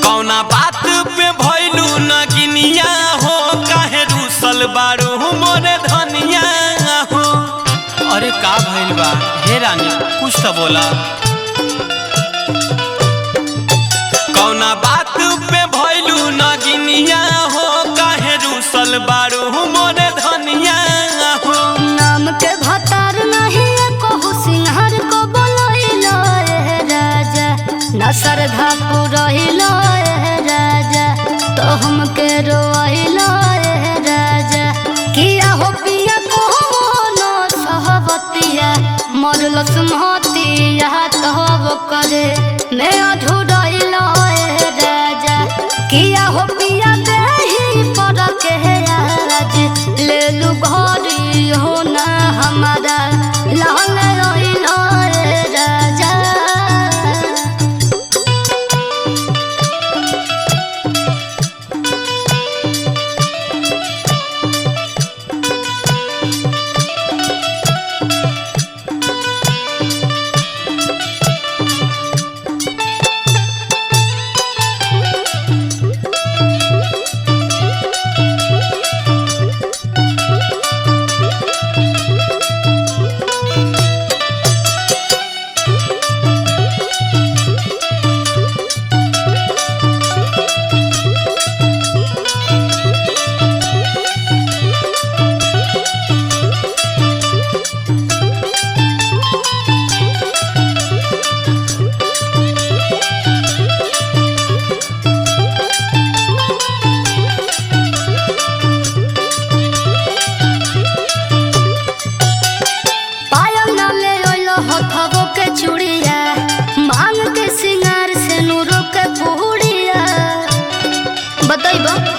कौना बात पे भइलू नगिनिया हो, काहे रूसल बारू मोरे धनिया हो। अरे का भइल बा हे रानी, कुछ तो बोला। कौना बात पे भइलू नगिनिया हो, काहे रूसल बारू मोरे धनिया हो। नाम के भतार नहीं कहू सिंहार को बोलैलो ए राजा, ना श्रद्धा पुरैलो ए राजा, तो हमके रोइलो ए राजा। किया हो पिया को न सहबतिया, मरल सुमहतिया तब करे मैं अधूरैलो ए राजा। किया हो पिया देही पर के आज ले लू घरी हो ना हमारा लाल रोइलो ए राजा।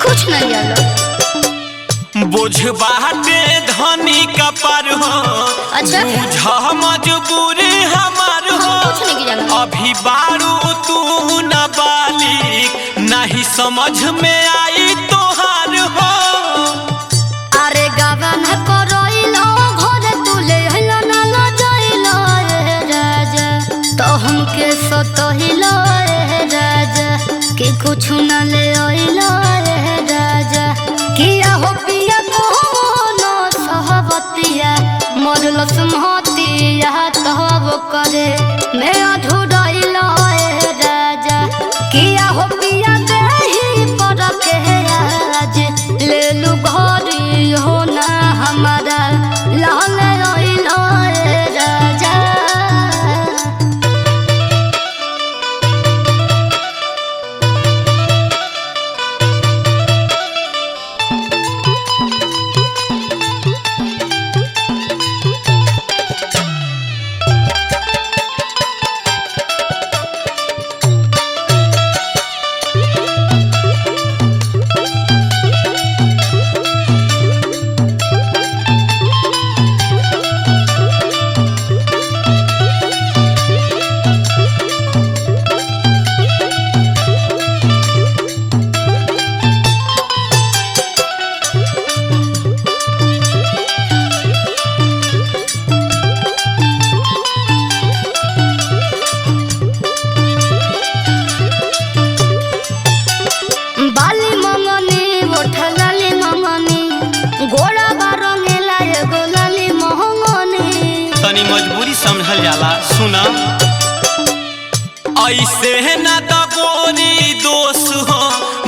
कुछ नहीं आला बोझ बाटे धनी का पर हो। अच्छा बुझ मजबूरी हमार हो। कुछ नहीं जाना। अभी बारू तू न बालिक, नहीं समझ में आई तोहार हो। अरे गवन करइलो घर तुले हलो ना लो जाइलो ए राजा, तो हमके सतहिलो ए राजा कि कुछ न ले आइलो ए राजा। किया हो पिया को न सहबतिया, मरल सुमहतिया तब करे मैं अधूरैलो ए राजा। किया हो पिया देही पर के आज ले लू घरी हो ना हमारा लाल रोइलो ए राजा। समझल जाला। सुना ऐसे न दबोरी दोष हो,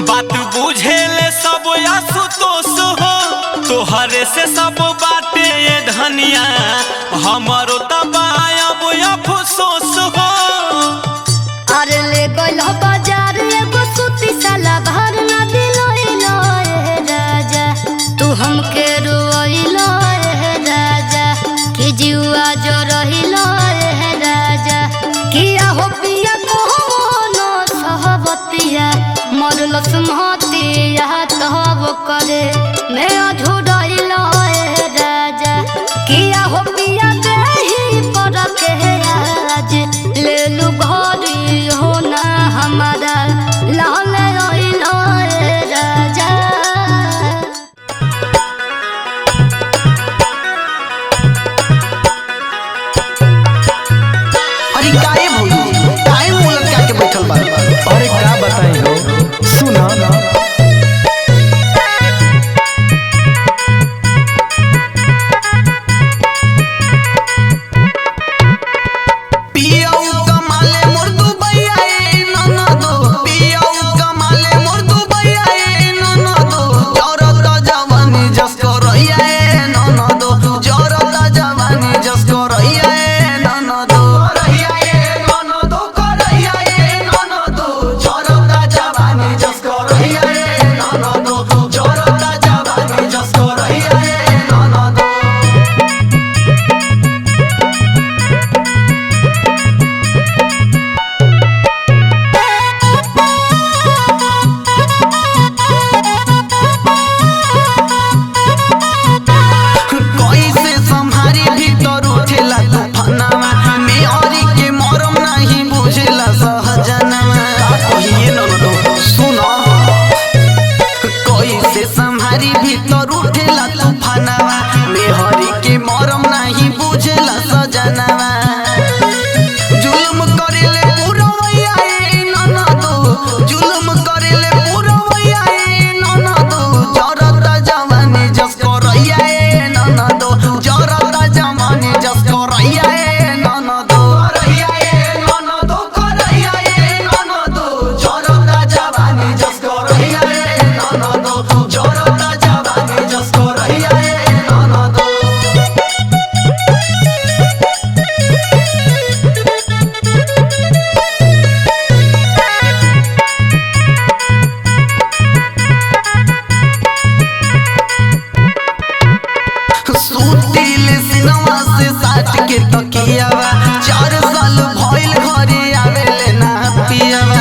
बात बुझेले सब आशुतोष हो। तोहरे से सब बाटे ये धनिया, हमारो तबायब अफसोस हो। अरे ले गइल बाजार एगो सूती साला भर ना दिलइलो ए राजा, तू हमके रोइलो ए राजा कि जीवा जो रहिलो ए राजा। किया हो पिया को न सहबतिया, मरल सुमह संगतिया तब करे मैं अधूरइलो राजा किया हो पिया देही पर के आज ले लू घरी हो ना हमारा लाल रोइलो राजा। अरे काहे भौजी काहे मुंह लटका के बैठल बा? अरे का बताई हो सुना पियाऊ कमाले मोर दुबैया ए ननदो पियाऊ कमाले मोर दुबैया ए ननदो जरता जवानी जस करैया ए ननदो जरता जवानी जस करैया ए ननदो करैया ए ननदो करैया ए ननदो जरता जवानी जस करैया ए ननदो जरता जवानी जस करैया ए ननदो। कैसे संहारी भीतर उठेला तूफानवा में औरी के मरम नहीं बुझेला सहजनवा कहिए ननदो सुनो कैसे संहारी भीतर उठेला तूफानवा में हरी के मरम नहीं बुझेला सजनवा जुल्म करेले पुरवैया ए ननदो जुल्म करेले पुरवैया ए ननदो जरता जवानी जस करैया ए ननदो जरता जवानी जस करैया ए ननदो करैया ए ननदो करैया ए ननदो जरता जवानी जस करैया ए ननदो जरता जवानी जस करैया ए ननदो। सुतिल सिनवा से साट के तकियावा 4 साल भइल घरे आवेले ना पियावा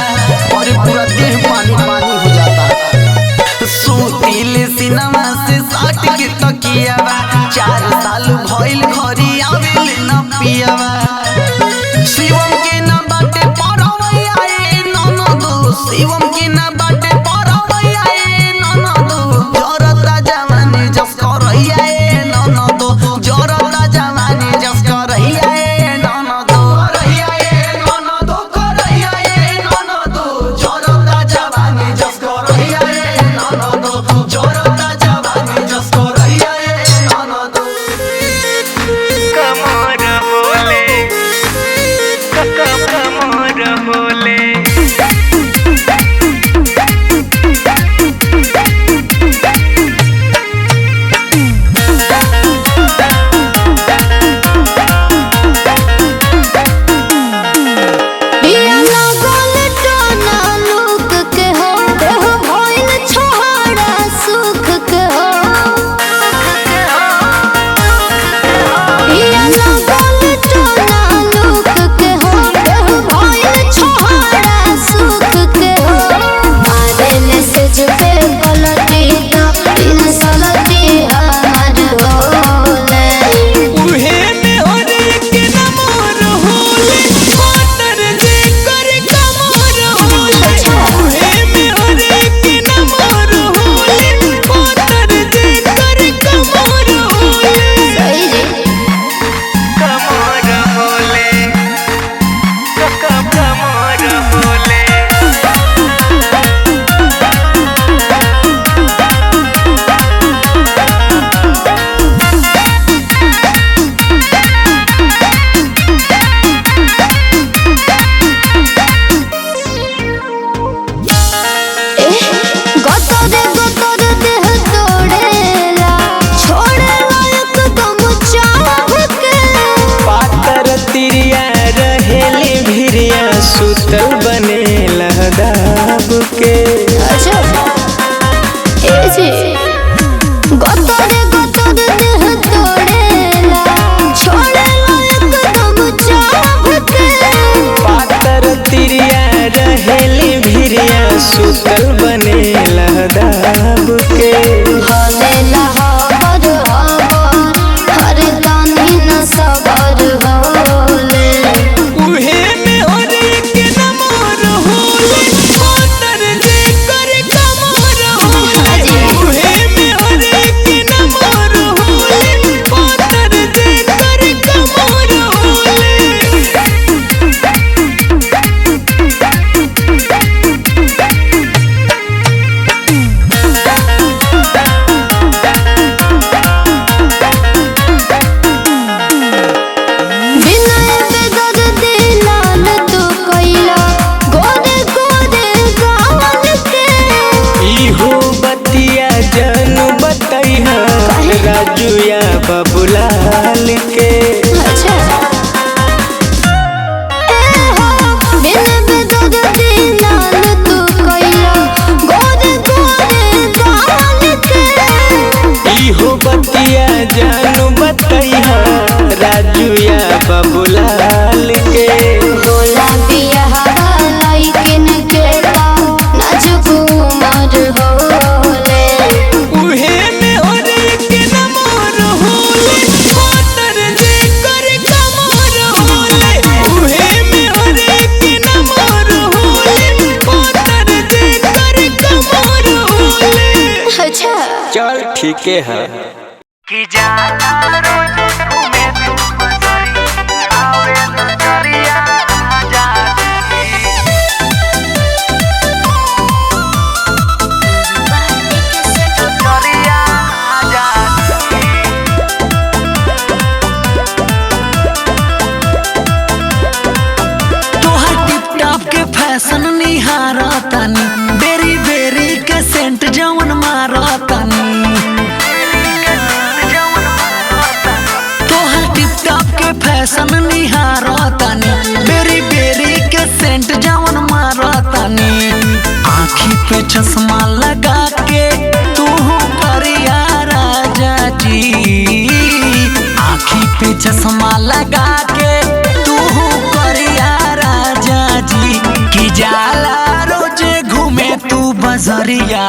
और पूरा देह पानी पानी हो जाता। सुतिल सिनवा से साट के तकियावा 4 साल भइल घरे आवेले ना पियावा शिवम के ना बाटे परवैया ए ननदो शिवम के ना बाटे परवैया ए ननदो जरता जवानी जस करैया ए ननदो जरता जवानी जस करैया ए ननदो करैया ए ननदो करैया ए ननदो जरता जवानी जस करैया ए ननदो जरता जवानी जस करैया ए ननदो। चल ठीक है। कि जाला रोज घूमे तू बजरी आवे नजरिया जाती नजरिया जाती तोहर टिप टॉप के फैशन निहारतानी बेरी बेरी के सेंट जवन मारतानी तोहर टिप टॉप के फैशन निहारतानी बेरी बेरी के सेंट जवन मारतानी आँखी पे चश्मा लगा के तू करिया राजा जी आँखी पे चश्मा लगा के तू करिया राजा जी कि जाला रोजे घूमे तू बजरिया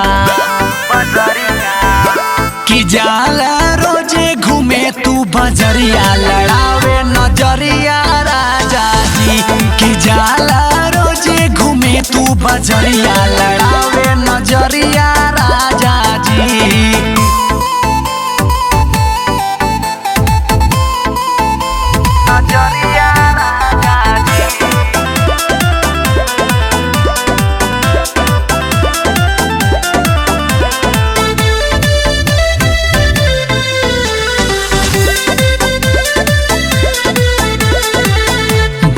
कि जाला रोजे घूमे तू बजरिया लड़ावे नजरिया राजा जी कि जाला रोजे घूमे तू बजरिया लड़ावे नजरिया राजा जी नजरिया जाती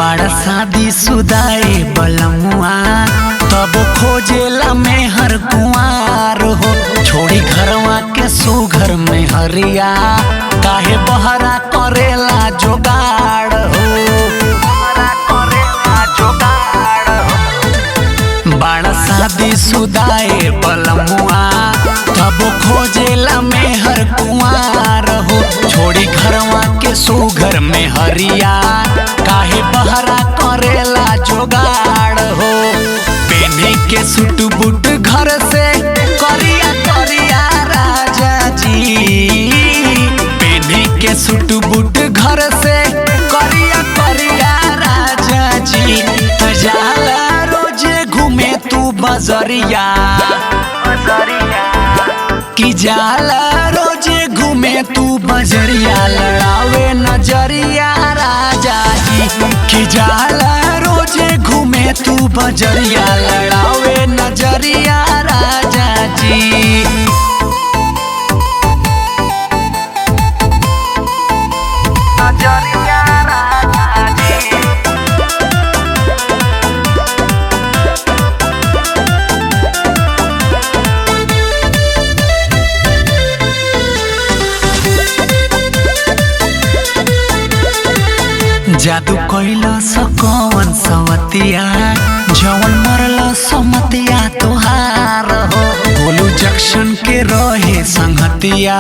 बड़ा शादी सुदाए बलमुआ तब खोजेला में हर कुआर हो छोड़ी घरवा के सुघर में हरिया काहे बहरा करेला जोगाड़ हो बड़ा शादी सुदाए बलमुआ तब खोजेला में हर कुआर हो छोड़ी घरवा के सुघर में हरिया काहे बहरा करेला जोगाड़ हो पेने के सूट बूट घर से करिया करिया राजा जी पेने के सूट बूट घर से करिया करिया राजा जी तो जाला रोजे घूमे तू बजरिया कि जाला रोजे घूमे तू बजरिया लड़ावे नजरिया राजा जी कि जाला रोजे घूमे तू बजरिया लड़ावे नजरिया राजा जी नजरिया जाती जादू कैला सकवन सवतिया जवन मरला समतिया तोहार हो गोलू जंक्शन के रहे संगतिया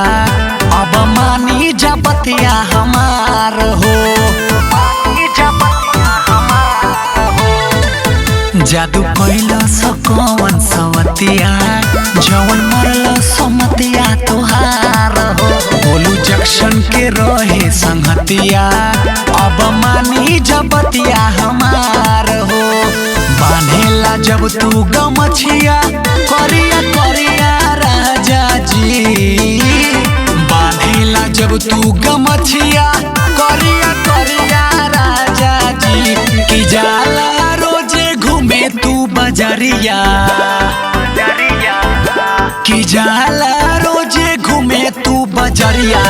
अब मानी जबतिया हमार हो जादू कैला सकवन सवतिया जवन मरला समतिया तोहार हो गोलू जंक्शन के रहे संगतिया अब मानी जबतिया हमार हो बांधेला जब तू गमछिया करिया करिया राजा जी बांधेला जब तू गमछिया करिया करिया राजा जी कि जाला रोजे घूमे तू बजरिया कि जाला रोजे घूमे तू बजरिया